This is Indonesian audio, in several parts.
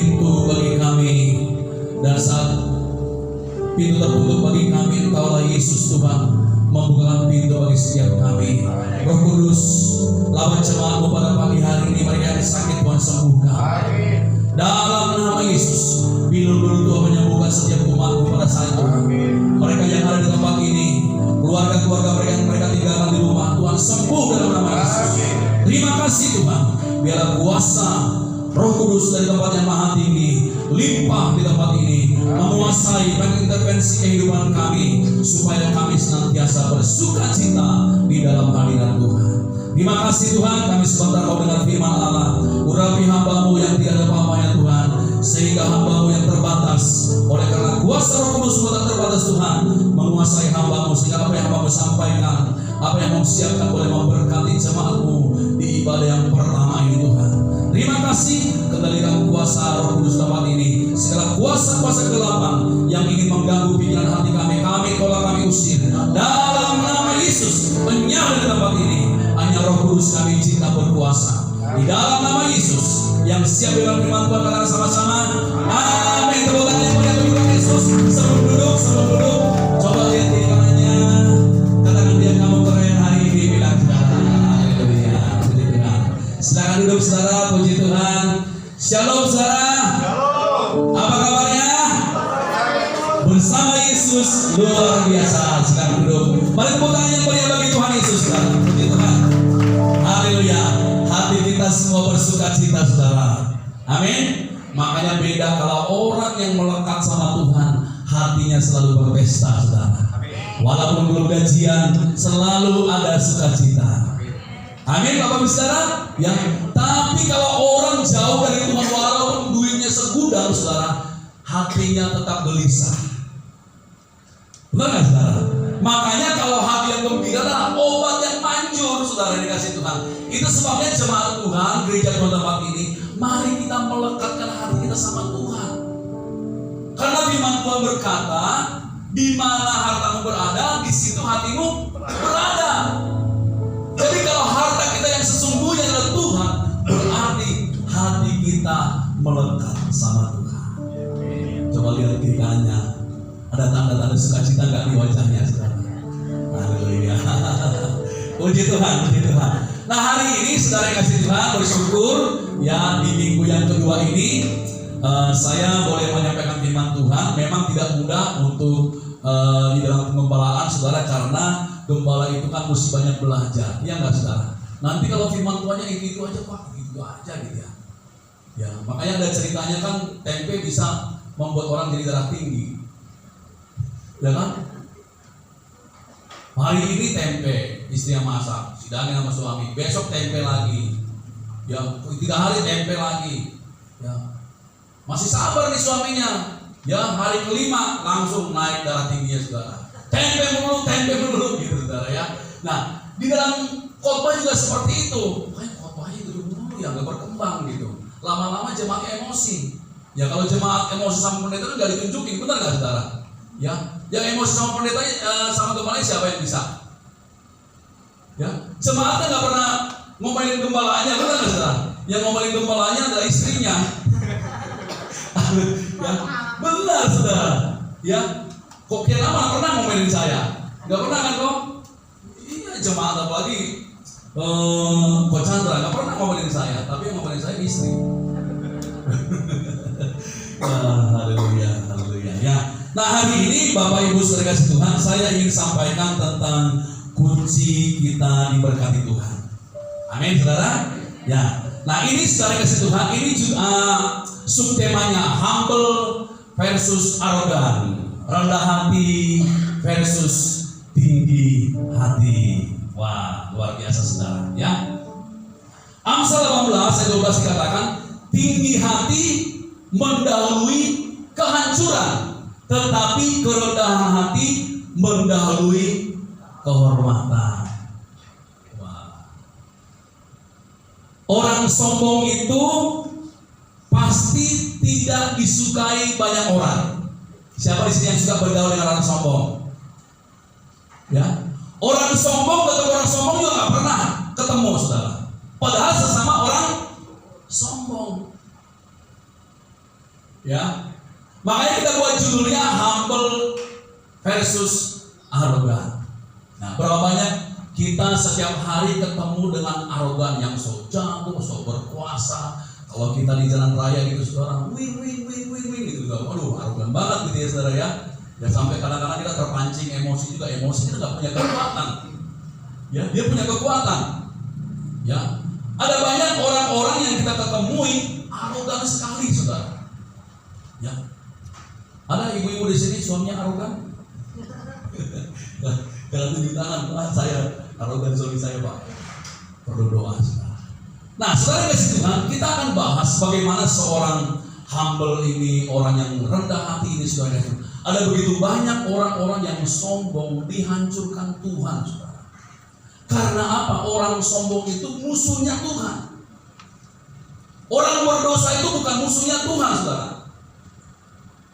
pintu bagi kami, dan saat pintu tertutup bagi kami, Engkaulah Yesus Tuhan membukakan pintu bagi setiap kami. Roh Kudus, lawan jemaat-Mu pada pagi hari ini, mereka yang sakit Tuhan sembuhkan. Dalam nama Yesus, bilur-bilur Tuhan menyembuhkan setiap umat-Mu pada saat itu. Mereka yang ada di tempat ini, keluarga-keluarga mereka yang mereka tinggalkan di rumah, Tuhan sembuh dalam nama Yesus. Terima kasih Tuhan, biarlah kuasa Roh Kudus dari tempat yang maha tinggi limpah di tempat ini, menguasai mengintervensi kehidupan kami, supaya kami senantiasa bersukacita di dalam hadirat Tuhan. Terima kasih Tuhan, kami sebentar mau dengar firman Allah. Urapi hamba-Mu yang tidak ada apa-apanya Tuhan, sehingga hamba-Mu yang terbatas, oleh karena kuasa Roh Kudus tak terbatas Tuhan, menguasai hamba-Mu, sehingga apa yang hamba-Mu sampaikan, apa yang Mu siapkan boleh memberkati jemaat-Mu di ibadah yang pertama ini Tuhan. Terima kasih, kendalikan kuasa Roh Kudus tempat ini. Segala kuasa-kuasa kegelapan yang ingin mengganggu pikiran hati kami tolak, kami usir dalam nama Yesus. Menyala di tempat ini, hanya Roh Kudus kami cinta berkuasa. Di dalam nama Yesus yang siap dengan firman Tuhan, katakan sama-sama amin. Tepuk tangan yang mulia bagi Tuhan Yesus. Sebelum duduk, coba lihat di kanannya, katakan dia kamu keren hari ini, bilang saudara. Haleluya, puji Tuhan. Silakan duduk saudara, puji Tuhan. Shalom saudara. Apa kabarnya? Bersama Yesus luar biasa. Silakan duduk. Mari tepuk tangan yang mulia bagi Tuhan Yesus saudara. Puji Tuhan. Haleluya. Hati kita semua bersuka cita saudara. Amin. Makanya beda kalau orang yang melekat sama Tuhan, hatinya selalu berpesta saudara. Walaupun belum gajian, selalu ada sukacita. Amin Bapak Ibu saudara. Ya. Tapi kalau orang jauh dari Tuhan, walaupun duitnya segudang saudara, hatinya tetap gelisah. Benar nggak saudara? Makanya kalau hati yang gembira adalah obat yang manjur saudara dikasih Tuhan. Itu sebabnya jemaat Tuhan, gereja Tuhan tempat ini, mari kita melekatkan hati kita sama Tuhan. Karena firman Tuhan berkata, di mana hartamu berada, di situ hatimu berada. Jadi kalau harta kita yang sesungguhnya adalah Tuhan, berarti hati kita melekat sama Tuhan. Coba lihat kiri kanannya, ada tanda-tanda sukacita nggak di wajahnya saudara? Haleluya. Puji Tuhan, puji Tuhan. Nah hari ini saudara yang kasih Tuhan, bersyukur ya di minggu yang kedua ini saya boleh menyampaikan firman Tuhan. Memang tidak mudah untuk di dalam pengembalaan saudara, karena gembala itu kan mesti banyak belajar, ya nggak saudara? Nanti kalau firman Tuhannya itu aja Pak, itu aja gitu ya. Ya makanya ada ceritanya kan, tempe bisa membuat orang jadi darah tinggi, ya kan? Hari ini tempe, istri yang masak, sidangin sama suami, besok tempe lagi, ya 3 hari tempe lagi, ya masih sabar nih suaminya, ya hari kelima langsung naik darah tingginya saudara. Tempe melulu gitu saudara ya. Nah di dalam khotbah juga seperti itu, makanya khotbahnya itu dulu ya nggak berkembang gitu. Lama-lama jemaatnya emosi. Ya kalau jemaat emosi sama pendeta itu nggak ditunjukin, benar nggak saudara? Ya, yang emosi sama pendeta sama gembalanya siapa yang bisa? Ya, jemaatnya nggak pernah ngomelin gembalanya, benar nggak saudara? Yang ngomelin gembalanya adalah istrinya. Ya, benar saudara. Ya, kok kira mana pernah ngomelin saya? Nggak pernah kan kok? Iya, jemaat apalagi Kok Chandra nggak pernah ngomelin saya, tapi yang ngomelin saya istri. Haleluya, haleluya. Ya. Nah hari ini Bapak Ibu saudara kasih Tuhan, saya ingin sampaikan tentang kunci kita diberkati Tuhan. Amin saudara. Ya. Nah ini saudara kasih Tuhan, ini juga subtemanya humble versus arogan, rendah hati versus tinggi hati. Wah luar biasa saudara. Ya. Amsal 18 ayat 12 dikatakan, tinggi hati mendahului kehancuran, tetapi kerendahan hati mendahului kehormatan. Wah. Orang sombong itu pasti tidak disukai banyak orang. Siapa di sini yang suka bergaul dengan orang sombong? Ya, orang sombong ketemu orang sombong juga nggak pernah ketemu, saudara. Padahal sesama orang sombong. Ya. Makanya kita buat judulnya humble versus arogan. Nah, berapa banyak kita setiap hari ketemu dengan arogan yang so jago, so berkuasa. Kalau kita di jalan raya gitu saudara, wing gitu, waduh arogan banget gitu ya saudara ya. Ya sampai kadang-kadang kita terpancing emosi juga, emosi kita nggak punya kekuatan. Ya, dia punya kekuatan. Ya, ada banyak orang-orang yang kita ketemui arogan sekali saudara. Ya, ada ibu-ibu di sini suaminya arogan. Kalau tunjuk tangan, saya arogan suami saya pak. Perlu doa saudara. Nah, saudara kasih Tuhan, kita akan bahas bagaimana seorang humble ini, orang yang rendah hati ini saudara. Ada begitu banyak orang-orang yang sombong dihancurkan Tuhan saudara. Karena apa? Orang sombong itu musuhnya Tuhan. Orang berdosa itu bukan musuhnya Tuhan saudara.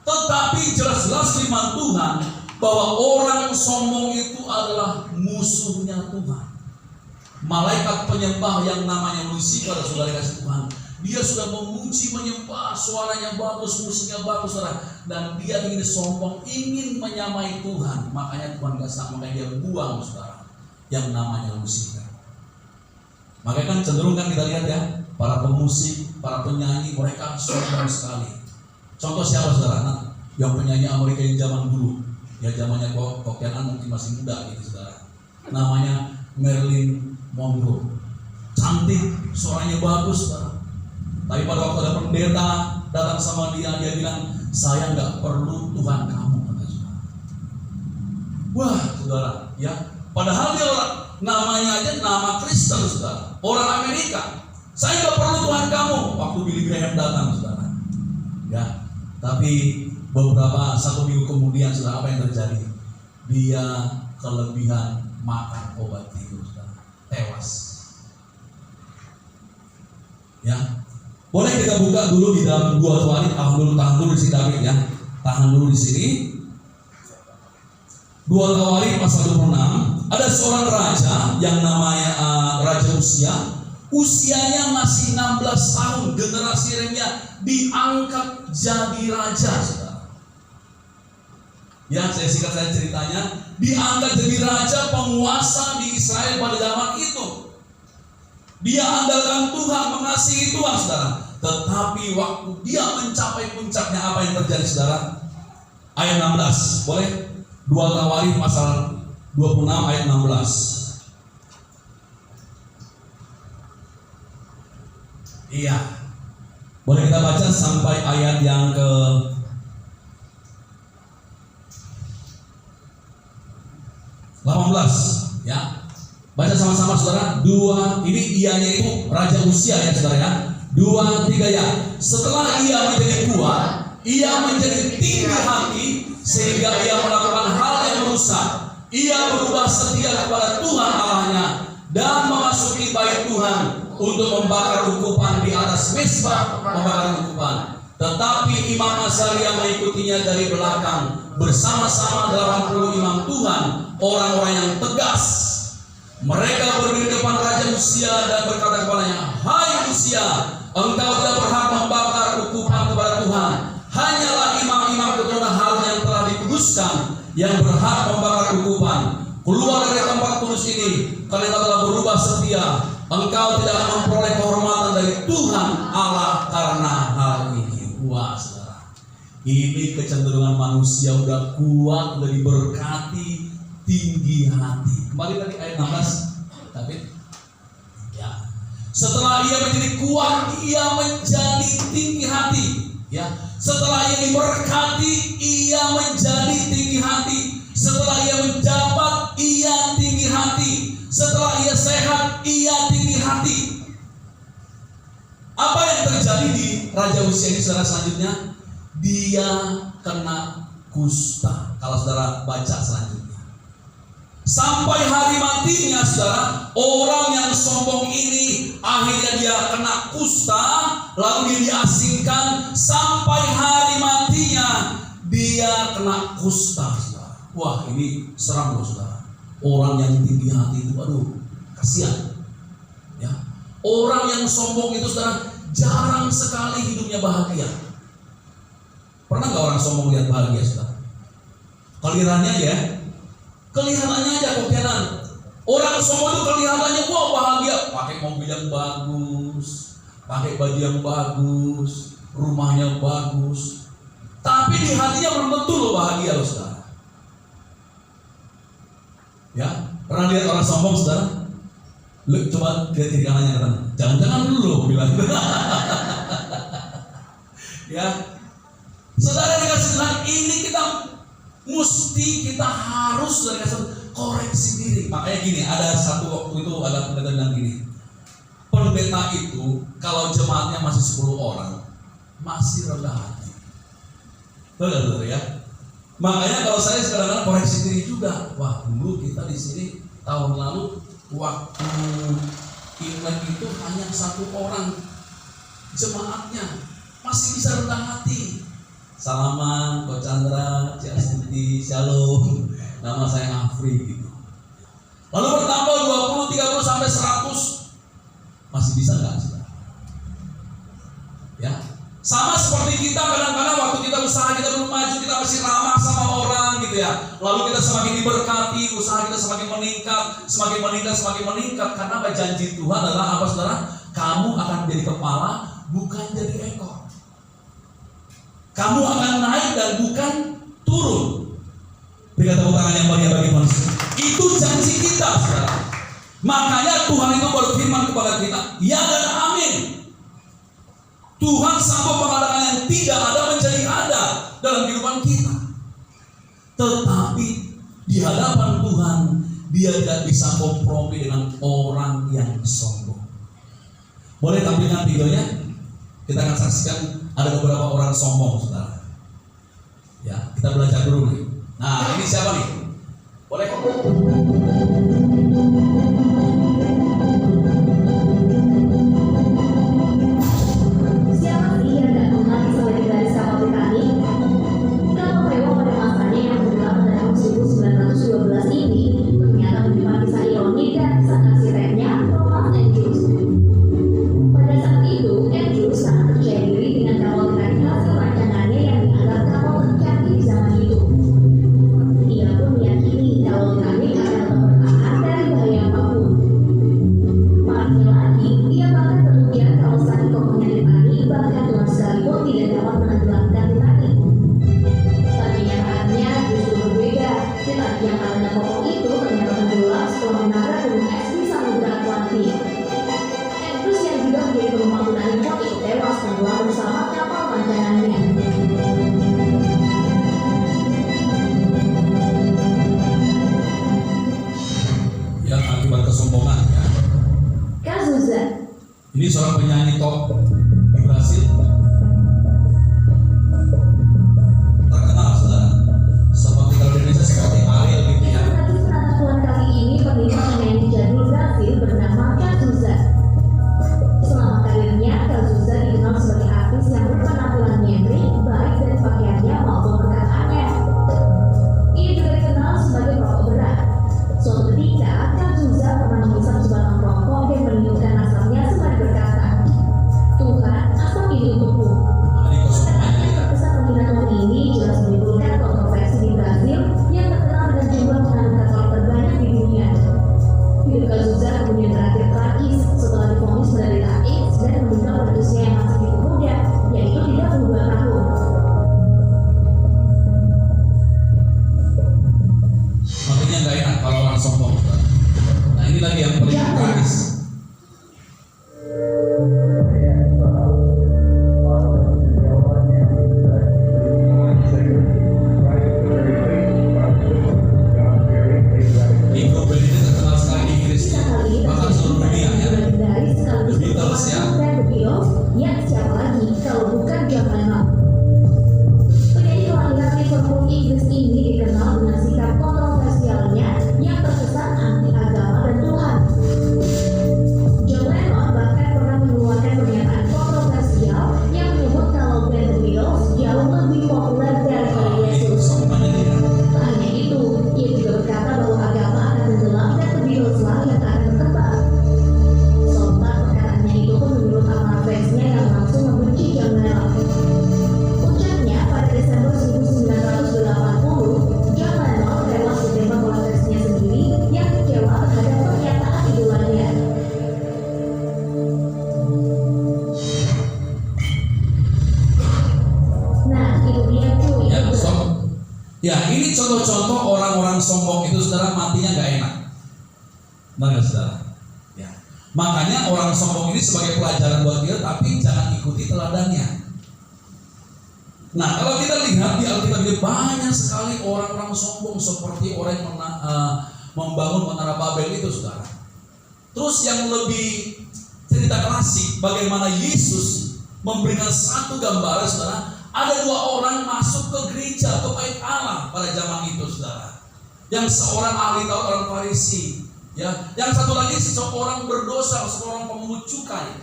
Tetapi jelas-jelas firman Tuhan bahwa orang sombong itu adalah musuhnya Tuhan. Malaikat penyembah yang namanya Lucifer, saudara kasih Tuhan, dia sudah memuji, menyembah, suaranya bagus, musiknya bagus, saudara, dan dia ingin sombong, ingin menyamai Tuhan. Makanya Tuhan gak sama, makanya dia buang saudara yang namanya Lucifer. Makanya kan cenderung kan kita lihat ya, para pemusik, para penyanyi, mereka sombong sekali. Contoh siapa saudara? Nah, yang penyanyi Amerika yang zaman dulu, ya zamannya Kokianan mungkin masih muda gitu saudara. Namanya Marilyn Monroe. Cantik, suaranya bagus saudara. Tapi pada waktu ada pendeta datang sama dia bilang, saya nggak perlu Tuhan kamu, kata saudara. Wah saudara, ya. Padahal dia orang namanya aja nama Kristen saudara, orang Amerika. Saya nggak perlu Tuhan kamu. Waktu Billy Graham datang saudara, ya. Tapi beberapa 1 minggu kemudian saudara, apa yang terjadi? Dia kelebihan makan obat tidur saudara, tewas. Ya, boleh kita buka dulu di dalam 2 Tawarikh, tahan dulu di sini David ya, tahan dulu di sini. 2 Tawarikh pasal 26. Ada seorang raja yang namanya Raja Uzia. Usianya masih 16 tahun, generasi Yeremia diangkat jadi raja saudara. Ya, saya singkat saja ceritanya. Diangkat jadi raja penguasa di Israel pada zaman itu. Dia andalkan Tuhan, mengasihi Tuhan saudara. Tetapi waktu dia mencapai puncaknya, apa yang terjadi saudara? Ayat 16, boleh? 2 Tawarikh pasal 26 ayat 16. Iya. Boleh kita baca sampai ayat yang ke 18 ya. Baca sama-sama saudara. 2, ini ianya itu Raja Uzia ya saudara ya. 2, 3 ya. Setelah ia menjadi kuat, ia menjadi tinggi hati sehingga ia melakukan hal yang merusak. Ia berubah setia kepada Tuhan Allahnya dan memasuki bait Tuhan untuk membakar ukupan di atas mezbah membakar ukupan. Tetapi Imam Azaria mengikutinya dari belakang bersama-sama 80 imam Tuhan, orang-orang yang tegas. Mereka berdiri depan Raja Uzia dan berkata kepadanya, "Hai Uzia, engkau tidak berhak membakar ukupan kepada Tuhan. Hanyalah imam-imam keturunan Harun yang telah dikuduskan yang berhak membakar ukupan. Keluar dari tempat kudus ini, karena engkau telah berubah setia. Engkau tidak akan memperoleh kehormatan dari Tuhan Allah karena hal ini." Wah saudara, ini kecenderungan manusia udah kuat, udah diberkati, tinggi hati. Kembali tadi ayat 16, David. Ya. Setelah ia menjadi kuat, ia menjadi tinggi hati. Ya. Setelah ia diberkati, ia menjadi tinggi hati. Setelah ia menjabat, ia tinggi hati. Setelah ia sehat, ia tinggi hati. Apa yang terjadi di Raja Uzia ini saudara selanjutnya? Dia kena kusta. Kalau saudara baca selanjutnya, sampai hari matinya saudara, orang yang sombong ini akhirnya dia kena kusta, lalu dia diasingkan. Sampai hari matinya dia kena kusta saudara. Wah ini seram loh saudara. Orang yang tinggi hati itu, aduh kasihan ya. Orang yang sombong itu saudara jarang sekali hidupnya bahagia. Pernah nggak orang sombong lihat bahagia, saudara? Kelihatannya aja, kelihatannya aja kelihatannya. Orang sombong itu kelihatannya wah bahagia, pakai mobil yang bagus, pakai baju yang bagus, rumahnya bagus. Tapi di hatinya belum tentu lo bahagia loh, saudara. Ya, pernah lihat orang sombong, saudara? Lu coba lihat kiri kanannya, jangan-jangan lu bilang. Ya, saudara dikasih Tuhan, ini kita harus dikasih koreksi diri. Makanya gini, ada satu waktu itu ada pendeta bilang gini, pendeta itu kalau jemaatnya masih 10 orang masih rendah hati. Betul ya. Makanya kalau saya kadang-kadang koreksi diri juga. Wah, dulu kita di sini tahun lalu waktu Imlek itu hanya 1 orang jemaatnya masih bisa rendah hati. Salaman, Ko Chandra, Cik Astuti, Shalom. Nama saya Afri gitu. Lalu bertambah 20, 30 sampai 100. Masih bisa nggak, saudara? Ya. Sama seperti kita kadang-kadang waktu kita usaha kita belum maju, kita masih ramah sama orang gitu ya. Lalu kita semakin diberkati, usaha kita semakin meningkat. Karena apa? Janji Tuhan adalah apa, saudara? Kamu akan jadi kepala, bukan jadi ekor. Kamu akan naik dan bukan turun. Berikan tepuk tangan yang bahagia bagi manusia. Itu janji kita, saudara. Makanya Tuhan itu berfirman kepada kita, ya dan amin. Tuhan sanggup mengadakan yang tidak ada menjadi ada dalam kehidupan kita. Tetapi di hadapan Tuhan, dia tidak bisa kompromi dengan orang yang sombong. Boleh tampilkan videonya? Kita akan saksikan ada beberapa orang sombong, saudara. Ya, kita belajar dulu nih. Nah, ini siapa nih? Boleh? Siapa sih yang tidak mengerti sebagai garis kapal Titanic? Kapal mewah pada masanya yang tenggelam pada tahun 1912 ini ternyata menyimpan kisah ironi dan kisah kasih remnya Thomas Andrews. Pada saat itu, Andrews sangat percaya diri dengan kapal Titanic hasil rancangannya yang dianggap kapal tercanggih di zaman itu. Ia pun meyakini kapal Titanic akan tetap bertahan dari bahaya apapun. Parahnya lagi, ia bahkan berlebihan kalau saking kokohnya Titanic bahkan Tuhan sekalipun tidak dapat menenggelamkan Titanic. Tapi kenyataannya justru berbeda. Titanic yang katanya kokoh itu ternyata tenggelam setelah menabrak gunung es di Samudra Atlantik. Andrews yang juga menjadi penumpang Titanic pun ikut tewas tenggelam bersama kapal rancangannya. Yang akibat kesombongan ya. Cazuza. Ini seorang penyanyi top di Brasil. Terkenal, saudara. Seperti kalau di Indonesia seperti Ariel gitu ya. Kisah penata Tuhan kali ini penikmat penyanyi jadul Brasil bernama Cazuza. Selama karirnya, Cazuza dikenal sebagai artis yang berpenampilan nyentrik, baik dari pakaiannya maupun perkataannya. Ia juga dikenal sebagai perokok berat. Suatu ketika, Cazuza pernah menghisap sebatang rokok dan meniupkan asapnya sembari berkata, "Tuhan, asap ini untukmu." Ini kesombongannya ya. Pesan penghina Tuhan ini jelas menimbulkan kontroversi di Brasil yang terkenal dengan jumlah pengandung Katolik terbanyak di dunia. Hidup Cazuza kemudian berakhir tragis setelah divonis menderita AIDS dan meninggal pada usia yang masih cukup muda, yaitu 32 tahun. Makanya nggak enak kalau orang sombong, saudara. Nah, ini lagi yang paling tragis. Di grup band ini terkenal sekali di Inggris Kisah ya. kali ini Bahkan seluruh dunia ya. legendaris sekaligus The Beatles, ya. dan The Beatles, yang siapa lagi kalau bukan John Lennon. Penyanyi kelahiran Liverpool, Inggris ini dikenal dengan sikap kontroversialnya yang terkesan anti agama dan Tuhan. John Lennon bahkan pernah mengeluarkan pernyataan kontroversial yang menyebut kalau band The Beatles jauh lebih populer daripada Ini Yesus. kesombongannya dia. Tak hanya itu, ia juga berkata bahwa agama akan tenggelam dan The Beatles lah yang akan berkembang. Sontak perkataannya itu pun menurut amal fansnya yang langsung membenci John Lennon. Ucapnya pada Desember Ya, ini contoh-contoh orang-orang sombong itu, saudara, matinya nggak enak. Benar nggak, saudara? Ya. Makanya orang sombong ini sebagai pelajaran buat kita, tapi jangan ikuti teladannya. Nah, kalau kita lihat di Alkitab ini banyak sekali orang-orang sombong seperti orang yang membangun menara Babel itu, saudara. Terus yang lebih cerita klasik, bagaimana Yesus memberikan satu gambaran, saudara. Ada dua orang masuk ke gereja, ke bait Allah pada zaman itu, saudara. Yang seorang ahli Taurat, orang Farisi, ya. Yang satu lagi seorang berdosa, seorang pemungut cukai.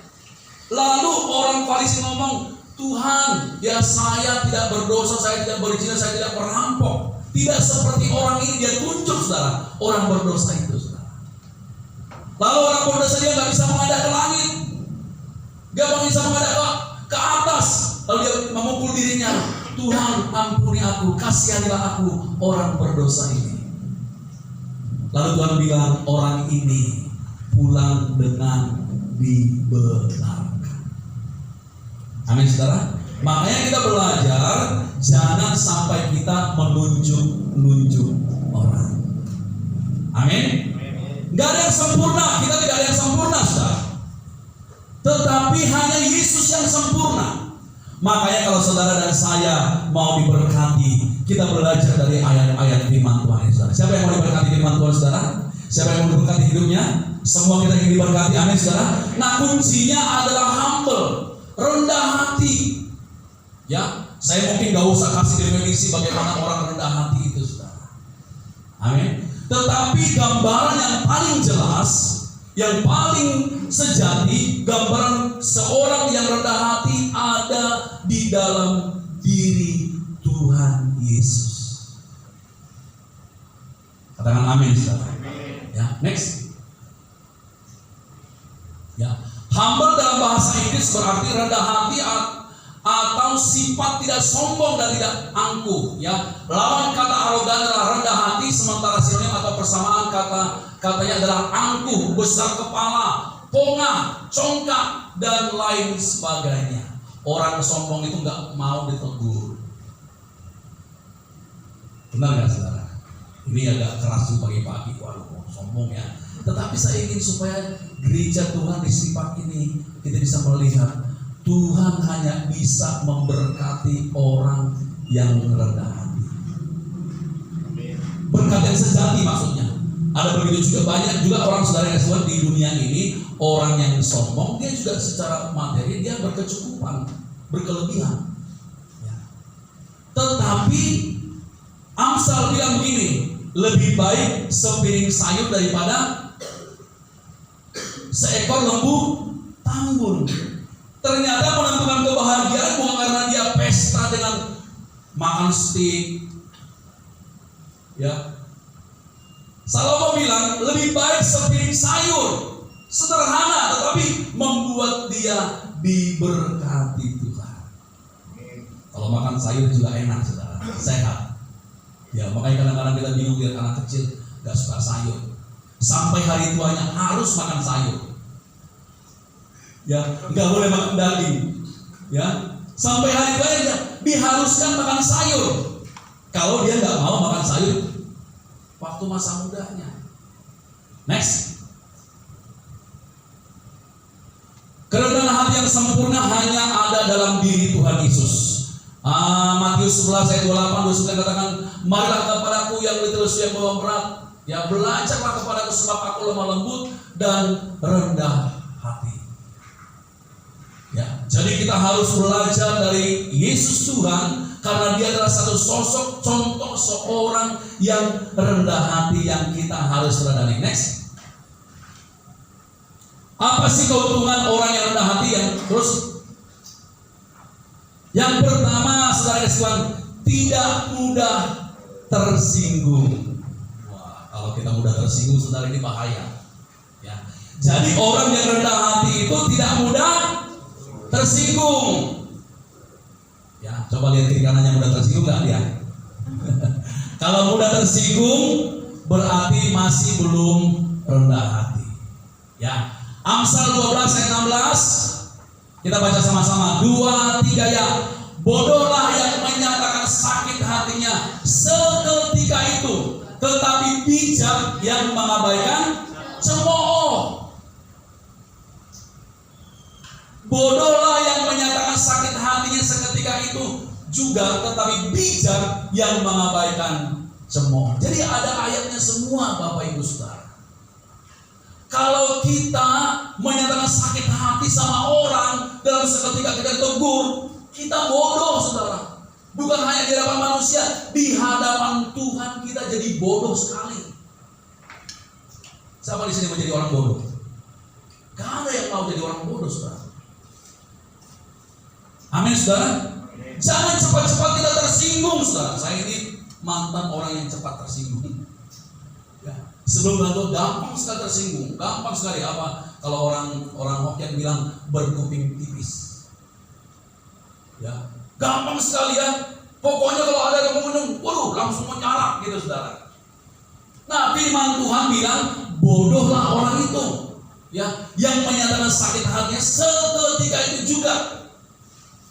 Lalu orang Farisi ngomong, Tuhan, ya saya tidak berdosa, saya tidak berzina, saya tidak merampok. Tidak seperti orang ini, dia tunjuk, saudara, orang berdosa itu, saudara. Lalu orang berdosa dia nggak bisa menghadap ke langit, nggak bisa menghadap ke atas. Lalu dia memukul dirinya, Tuhan ampuni aku, kasihanilah aku, orang berdosa ini. Lalu Tuhan bilang, orang ini pulang dengan dibenarkan. Amin, saudara. Makanya kita belajar, jangan sampai kita menunjuk-nunjuk orang. Amin. Gak ada yang sempurna, kita tidak ada yang sempurna, saudara. Tetapi hanya Yesus yang sempurna. Makanya kalau saudara dan saya mau diberkati, kita belajar dari ayat-ayat firman Tuhan, saudara. Siapa yang mau diberkati firman Tuhan, saudara? Siapa yang mau diberkati hidupnya? Semua kita ingin diberkati, amin, saudara. Nah, kuncinya adalah humble, rendah hati. Ya, saya mungkin gak usah kasih definisi bagaimana orang rendah hati itu, saudara. Amin. Tetapi gambaran yang paling jelas, yang paling sejati, gambaran seorang yang rendah hati ada di dalam diri Tuhan Yesus. Katakan amin, saudara. Ya, next. Ya, humble dalam bahasa Inggris berarti rendah hati atau sifat tidak sombong dan tidak angkuh. Ya, lawan kata arogan adalah rendah hati, sementara sinonim atau persamaan katanya adalah angkuh, besar kepala, pongah, congkak, dan lain sebagainya. Orang sombong itu nggak mau ditegur. Benar nggak, saudara? Ini agak keras tuh pagi-pagi, waduh, sombong ya. Tetapi saya ingin supaya gereja Tuhan di sifat ini kita bisa melihat Tuhan hanya bisa memberkati orang yang rendah hati. Berkat yang sejati maksudnya. Ada begitu juga banyak juga orang saudara yang di dunia ini, orang yang sombong, dia juga secara materi dia berkecukupan, berkelebihan. Ya. Tetapi Amsal bilang begini, lebih baik sepiring sayur daripada seekor lembu tambun. Ternyata menentukan kebahagiaan bukan karena dia pesta dengan makan steak. Ya. Salomo bilang lebih baik sepiring sayur, sederhana tetapi membuat dia diberkati Tuhan. Kalau makan sayur juga enak, saudara, sehat. Ya, makanya kadang-kadang kita bingung lihat anak kecil gak suka sayur. Sampai hari tuanya harus makan sayur. Ya, nggak boleh makan daging. Ya, sampai hari tuanya diharuskan makan sayur. Kalau dia nggak mau makan sayur waktu masa mudanya. Next. Kerendahan hati yang sempurna hanya ada dalam diri Tuhan Yesus. Matius 11 ayat 28-29 katakan, marilah kepadaku yang letih yang bawa berat, ya belajarlah kepadaku sebab aku lemah lembut dan rendah hati. Ya, jadi kita harus belajar dari Yesus Tuhan karena dia adalah satu sosok contoh seorang yang rendah hati yang kita harus teladani. Next. Apa sih keuntungan orang yang rendah hati yang terus? Yang pertama, saudara sekalian, tidak mudah tersinggung. Wah, kalau kita mudah tersinggung, saudara, ini bahaya. Ya. Jadi orang yang rendah hati itu tidak mudah tersinggung. Ya, coba lihat kiri kanannya, mudah tersinggung nggak dia? Kalau mudah tersinggung berarti masih belum rendah hati. Ya, Amsal 12 ayat 16 kita baca sama-sama. 2, 3 ya. Bodohlah yang menyatakan sakit hatinya bijak yang mengabaikan cemooh. Bodohlah yang menyatakan sakit hatinya seketika itu juga, tetapi bijak yang mengabaikan cemooh. Jadi ada ayatnya semua, Bapak Ibu Saudara. Kalau kita menyatakan sakit hati sama orang dalam seketika kita tegur, kita bodoh, Saudara. Bukan hanya di hadapan manusia, di hadapan Tuhan kita jadi bodoh sekali. Siapa di sini mau jadi orang bodoh? Gak ada yang mau jadi orang bodoh, Saudara. Amin, Saudara. Jangan cepat-cepat kita tersinggung, Saudara. Saya ini mantan orang yang cepat tersinggung. Ya. Sebelum berlalu gampang sekali tersinggung, gampang sekali apa? Kalau orang Hokkien bilang berkuping tipis. Ya, gampang sekali ya. Pokoknya kalau ada yang ngomong, waduh, langsung menyalak gitu, Saudara. Nah, firman Tuhan bilang, bodohlah orang itu, ya, yang menyatakan sakit hatinya seketika itu juga,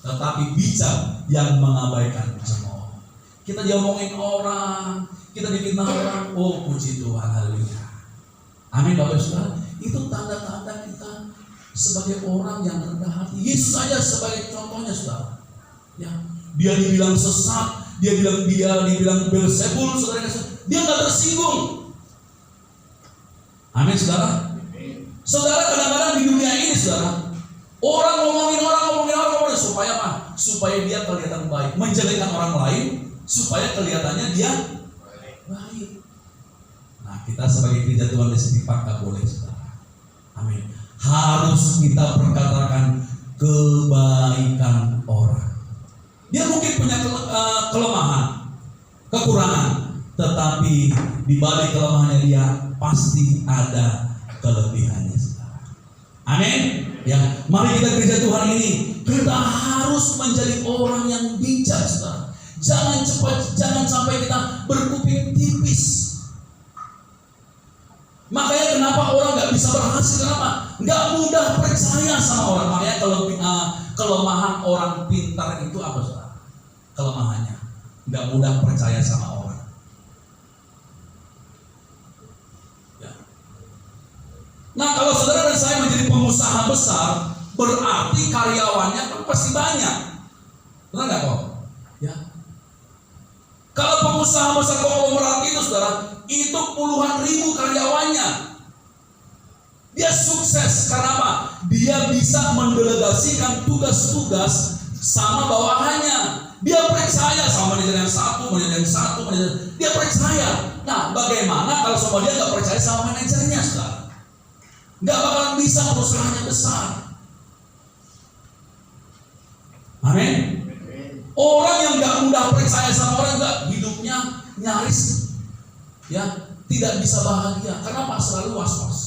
tetapi bijak yang mengabaikan cemooh. Kita diomongin orang, kita difitnah orang, oh puji Tuhan, haleluya. Amin, Bapak Saudara. Itu tanda-tanda kita sebagai orang yang rendah hati. Yesus saja sebagai contohnya, Saudara. Ya, dia dibilang sesat, dia dibilang Beelzebul, Saudara. Dia nggak tersinggung. Amin, Saudara. Saudara, kadang-kadang di dunia ini, Saudara, orang ngomongin orang supaya apa? Supaya dia kelihatan baik, menjelekkan orang lain supaya kelihatannya dia baik. Nah, kita sebagai gereja Tuhan di sini gak boleh, Saudara. Amin. Harus kita perkatakan kebaikan orang. Dia mungkin punya kelemahan, kekurangan, tetapi di balik kelemahannya dia pasti ada kelebihannya, Saudara. Amin. Ya, mari kita gereja Tuhan ini, kita harus menjadi orang yang bijak, Saudara. Jangan sampai kita berkuping tipis. Makanya kenapa orang nggak bisa berhasil? Kenapa? Nggak mudah percaya sama orang. Makanya kelemahan orang pintar itu apa, Saudara? Kelemahannya nggak mudah percaya sama orang. Ya. Nah, kalau saudara dan saya menjadi pengusaha besar, berarti karyawannya kan pasti banyak. Benar nggak kok? Ya. Kalau pengusaha besar konglomerat itu, Saudara, itu puluhan ribu karyawannya. Dia sukses karena apa? Dia bisa mendelegasikan tugas-tugas sama bawahannya. Dia percaya sama manajer yang satu, dia percaya. Nah, bagaimana kalau sama dia nggak percaya sama manajernya, Saudara? Nggak bakalan bisa perusahaannya besar. Amin. Orang yang nggak mudah percaya sama orang juga hidupnya nyaris ya tidak bisa bahagia. Kenapa? Selalu was-was.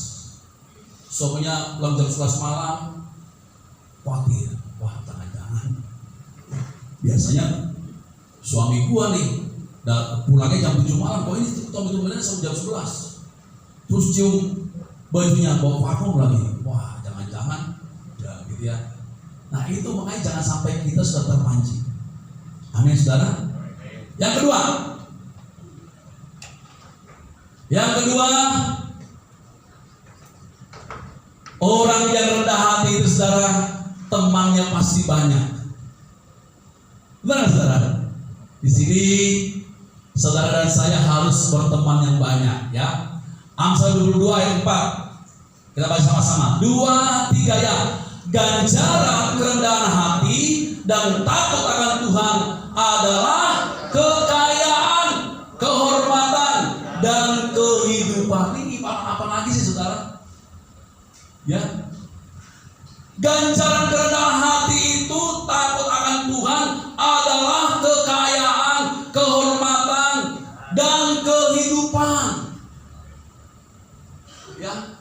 Suaminya pulang jam 11 malam, khawatir. Wah, jangan-jangan. Biasanya suami gua nih pulangnya jam 7 malam. Kok ini betul-betul sampai jam 11. Terus cium bajunya, bawa parfum lagi. Wah, jangan-jangan ya gitu ya. Nah, itu makanya jangan sampai kita sudah terpancing. Amin, Saudara. Yang kedua, orang yang rendah hati itu, Saudara, temannya pasti banyak. Benar, Saudara? Di sini saudara dan saya harus berteman yang banyak, ya. Amsal 22 ayat 4. Kita baca sama-sama. 2, 3 ya. Ganjaran kerendahan hati dan takut akan Tuhan adalah kekayaan, kehormatan, dan kehidupan. Ini apa lagi sih, Saudara? Ya. Ganjaran kerendahan hati itu takut akan Tuhan adalah kekayaan, kehormatan, dan kehidupan. Ya.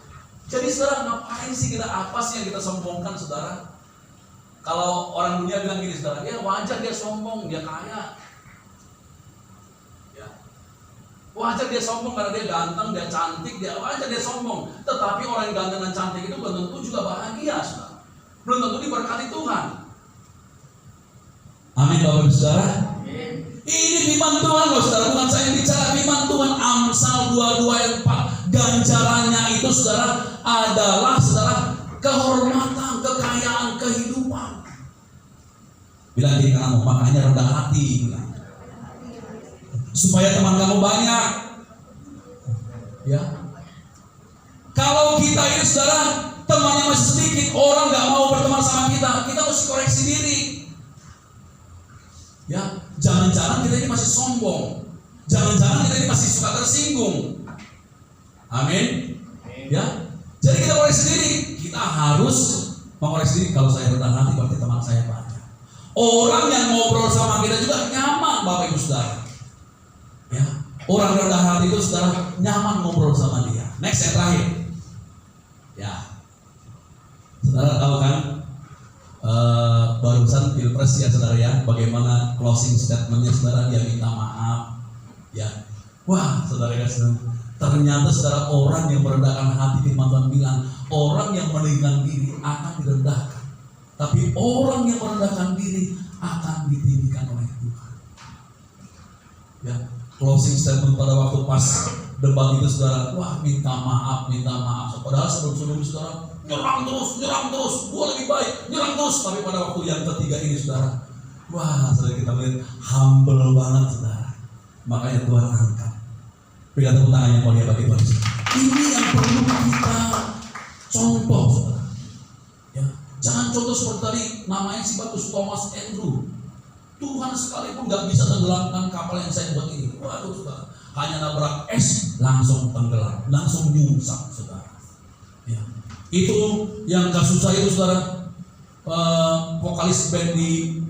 Jadi, Saudara, ngapain sih kita, apa sih yang kita sombongkan, Saudara? Kalau orang dunia bilang gini, Saudara, ya wajar dia sombong, dia kaya. Ya. Wajar dia sombong karena dia ganteng, dia cantik, dia wajar dia sombong. Tetapi orang yang ganteng dan cantik itu belum tentu juga bahagia, Saudara. Belum tentu diberkati Tuhan. Amin, Bapak Saudara. Ini firman Tuhan loh saudara, bukan saya yang bicara, firman Tuhan. Amsal 22 ayat 4. Ganjarannya itu saudara adalah saudara kehormatan, kekayaan, kehidupan. Bilang di kamu, makanya rendah hati, bilang. Supaya teman kamu banyak. Ya. Kalau kita ini saudara temannya masih sedikit, orang nggak mau berteman sama kita, kita mesti koreksi diri. Ya, jangan-jangan kita ini masih sombong, jangan-jangan kita ini masih suka tersinggung. Amin. Ya, jadi kita koreksi diri. Kita harus mengoreksi diri. Kalau saya rendah hati, berarti teman saya banyak. Orang yang ngobrol sama kita juga nyaman, Bapak Ibu Saudara. Ya, orang rendah hati itu saudara nyaman ngobrol sama dia. Next yang terakhir. Ya, saudara tahu kan barusan pilpres ya saudara ya, bagaimana closing statementnya saudara, dia minta maaf. Ya, wah saudara ya, ternyata saudara orang yang merendahkan hati, firman Tuhan bilang orang yang meninggikan diri akan direndahkan, tapi orang yang merendahkan diri akan ditinggikan oleh Tuhan. Ya, closing statement pada waktu pas debat itu saudara, wah minta maaf. Padahal sebelum saudara nyerang terus, gua lebih baik, nyerang terus. Tapi pada waktu yang ketiga ini saudara, wah saudara kita melihat humble banget saudara. Makanya Tuhan angkat. Berikan tepuk tangan yang mulia bagi Tuhan. Ini yang perlu kita contoh saudara. Ya, jangan contoh seperti tadi namanya si bagus Thomas Andrew. Tuhan sekalipun nggak bisa tenggelamkan kapal yang saya buat ini. Waduh saudara, hanya nabrak es langsung tenggelam, langsung nyungsap saudara. Ya. Itu yang gak susah itu saudara, vokalis band di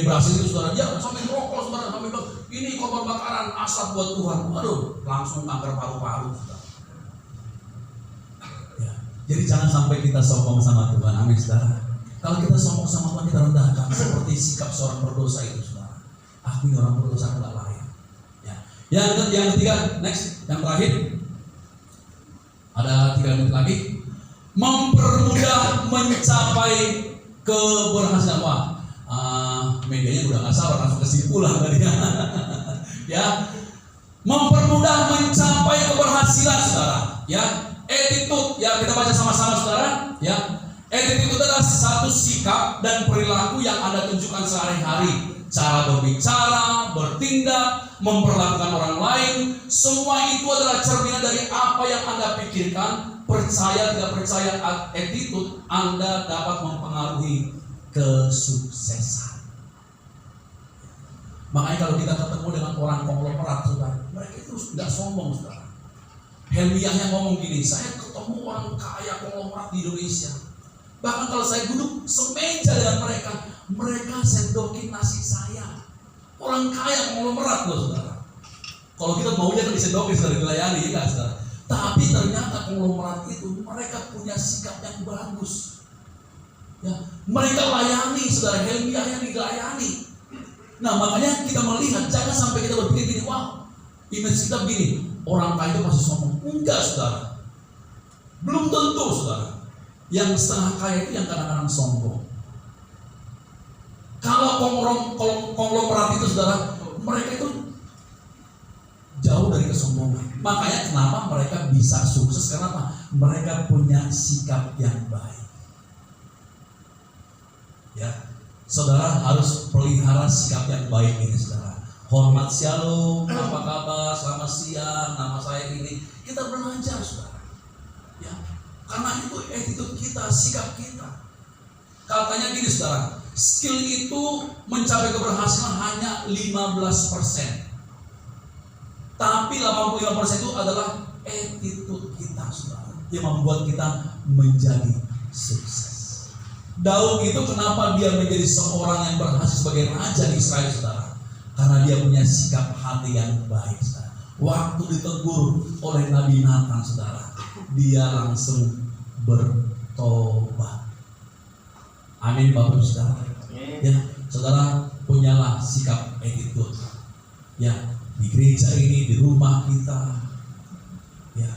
Brasil itu saudara, ya sampai rokok saudara, sampai bilang ini korban bakaran asap buat Tuhan. Waduh, langsung kanker paru-paru saudara. Ya. Jadi jangan sampai kita sombong sama Tuhan, amin saudara. Kalau kita sombong sama Tuhan, kita rendahkan seperti sikap seorang berdosa itu saudara. Aku ini orang berdosa, enggak layak. Ya. Yang ketiga, next, yang terakhir. Ada 3 menit lagi. Mempermudah mencapai keberhasilan. Wah, medianya udah nggak sabar langsung kesimpulan tadi. Ya, mempermudah mencapai keberhasilan saudara. Ya, attitude. Ya, kita baca sama-sama saudara. Ya, attitude adalah satu sikap dan perilaku yang Anda tunjukkan sehari-hari. Cara berbicara, bertindak, memperlakukan orang lain, semua itu adalah cerminan dari apa yang Anda pikirkan. Percaya tidak percaya, attitude Anda dapat mempengaruhi kesuksesan. Makanya kalau kita ketemu dengan orang konglomerat saudara, mereka itu tidak sombong saudara. Helmiah yang ngomong gini, saya ketemu orang kaya konglomerat di Indonesia. Bahkan kalau saya duduk semeja dengan mereka sendokin nasi saya. Orang kaya konglomerat loh saudara. Kalau kita maunya kan disendokin saudara, dilayani ya saudara. Tapi ternyata konglomerat itu mereka punya sikap yang bagus. Ya, mereka layani saudara, Helmiah yang dilayani. Nah makanya kita melihat, jangan sampai kita berpikir gini, wah image kita begini, orang kaya itu pasti sombong. Enggak saudara, belum tentu saudara. Yang setengah kaya itu yang kadang-kadang sombong. Kalau konglomerat itu saudara, mereka itu jauh dari kesombongan. Makanya kenapa mereka bisa sukses, karena apa? Mereka punya sikap yang baik. Ya, saudara harus pelihara sikap yang baik ini saudara. Hormat shalom, apa kabar, selamat siang, nama saya ini. Kita belajar saudara. Ya, karena itu attitude kita, sikap kita. Katanya gini saudara, skill itu mencapai keberhasilan hanya 15%. Tapi 85% itu adalah attitude kita saudara, yang membuat kita menjadi sukses. Daud itu kenapa dia menjadi seorang yang berhasil sebagai raja di Israel saudara? Karena dia punya sikap hati yang baik saudara. Waktu ditegur oleh Nabi Nathan saudara, dia langsung bertobat. Amin Bapak saudara. Ya, saudara punyalah sikap attitude. Ya, di gereja ini, di rumah kita, ya,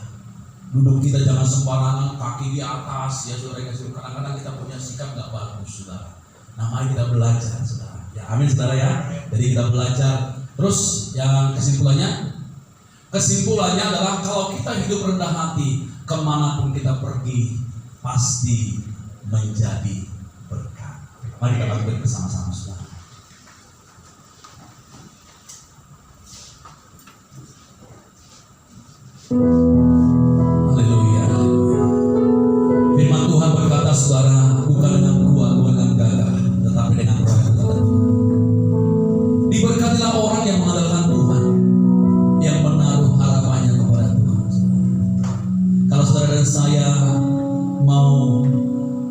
duduk kita jangan sembarangan, kaki di atas, ya saudara. Kadang-kadang kita punya sikap nggak bagus, saudara. Nah, mari kita belajar, saudara. Ya, amin, saudara ya. Jadi kita belajar Terus yang kesimpulannya adalah kalau kita hidup rendah hati, kemanapun kita pergi pasti menjadi berkat. Mari kita lakukan bersama-sama, saudara. Haleluya, haleluya. Firman Tuhan berkata, saudara, bukan dengan kuat, bukan dengan gagah, tetapi dengan roh yang berkata. Diberkatilah orang yang mengandalkan Tuhan, yang menaruh harapannya kepada Tuhan. Kalau saudara dan saya mau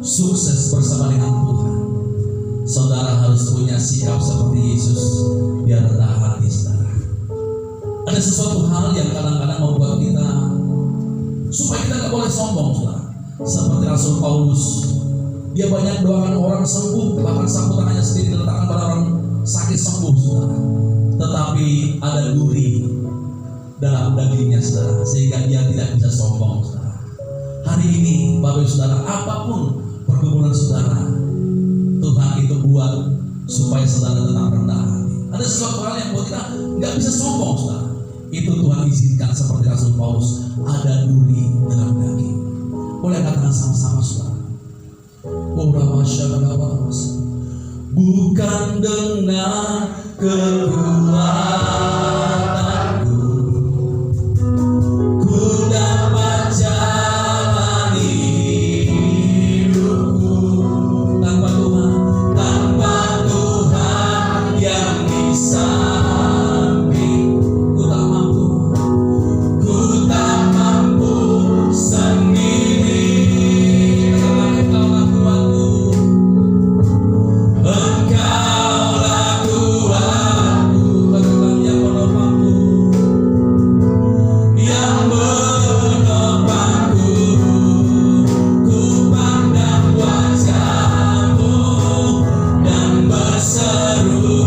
sukses bersama dengan Tuhan, saudara harus punya sikap seperti Yesus, biar rendah hati, saudara. Ada sesuatu hal yang kadang-kadang membuat kita supaya kita nggak boleh sombong, saudara. Seperti Rasul Paulus, dia banyak doakan orang sembuh, bahkan sapu tangannya sendiri diletakkan pada orang sakit sembuh, saudara. Tetapi ada duri dalam dagingnya, saudara, sehingga dia tidak bisa sombong, saudara. Hari ini, Bapak Ibu Saudara, apapun pergumulan saudara, Tuhan itu buat supaya saudara tetap rendah hati. Ada sesuatu hal yang buat kita nggak bisa sombong, saudara. Itu Tuhan izinkan seperti Rasul Paulus, ada duri dalam daging. Boleh katakan sama-sama, saudara. Bukan dengan kekuatanku ku dapat jalani hidupku tanpa Tuhan yang di samping. Ku tak mampu sendiri. Engkaulah kuatku, Engkaulah yang menopangku, yang menopangku. Ku pandang wajah-Mu dan berseru,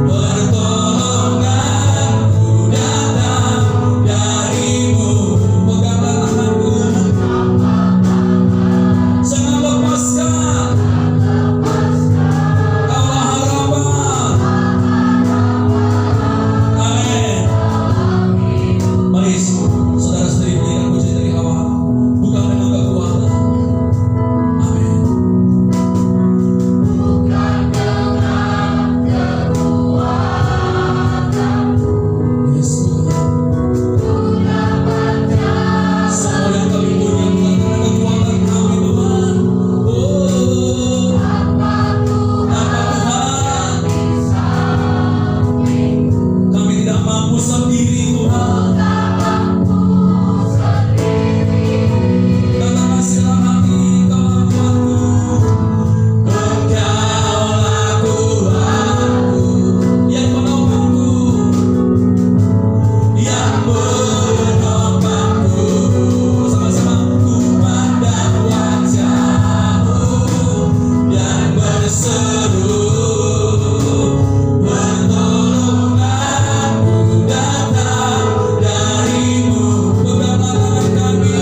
pertolonganku datang dari-Mu. Peganglah tanganku, jangan lepaskan. Kaulah harapan. Amin. Mari saudara sendiri berikan puji dari awal, bukan dengan kekuatan. Amin. Yes, Tuhan. Semua yang kami punya bukan dengan kekuatan kami, Tuhan. Oh, tanpa Tuhan kami tidak mampu sendiri, Tuhan. Katakan silam hati, Engkaulah kuatku. Engkaulah kuatku, yang menopangku, yang menopangku. Sama-sama, ku pandang wajah-Mu dan berseru, pertolonganku datang dari-Mu. Peganglah tangan kami,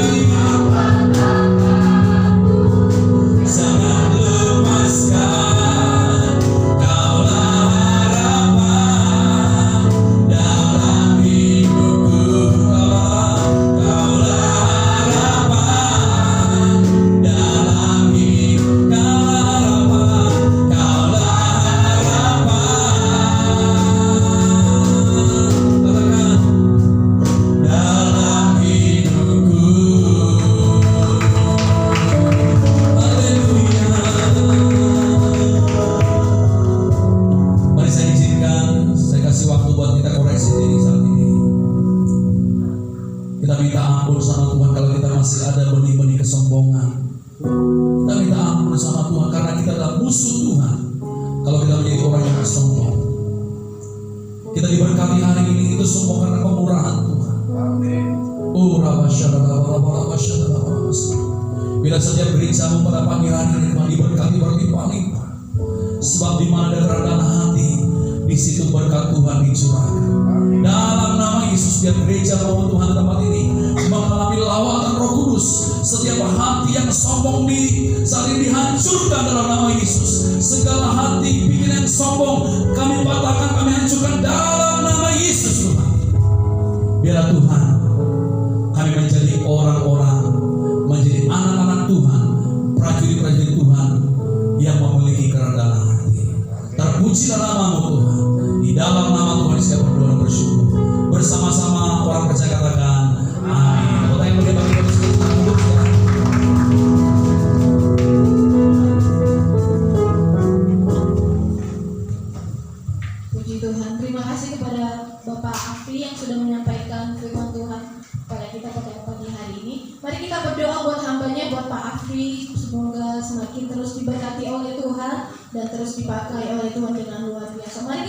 jangan lepaskan. Kaulah harapan dalam hidupku. Kaulah harapan dalam hidup. Kaulah harapan. Katakan, dalam hidupku. Haleluya. Mari saya izinkan, saya kasih waktu buat kita koreksi diri saat ini. Kita minta ampun sama Tuhan kalau kita masih ada benih-benih kesombongan. Kita minta ampun sama Tuhan karena kita adalah musuh Tuhan. Kalau kita menjadi orang yang sombong, kita diberkati hari ini itu semua karena kemurahan Tuhan. Oh, bila setiap gerejamu pada pagi hari ini Tuhan diberkati berlimpah-limpah. Sebab di mana ada kerendahan hati, di situ berkat Tuhan dicurahkan. Dalam nama Yesus, biar gereja maupun Tuhan di tempat ini mengalami lawatan Roh Kudus. Setiap hati yang sombong saat ini dihancurkan dalam nama Yesus. Segala hati pikiran yang sombong kami patahkan, kami hancurkan Biarlah Tuhan kami menjadi orang-orang, menjadi anak-anak Tuhan, prajurit-prajurit Tuhan yang memiliki kerendahan hati. Terpujilah nama-Mu Tuhan. Di dalam nama Tuhan saya berdoa dan bersyukur. Bersama-sama orang percaya katakan amin. Kota yang mulia bagi kita semua. Puji Tuhan, terima kasih kepada Bapak Afi yang sudah menyampaikan firman Tuhan kepada kita pada pagi hari ini. Mari kita berdoa buat hambanya, buat Pak Afi, semoga semakin terus diberkati oleh Tuhan dan terus dipakai oleh Tuhan dengan luar biasa. Mari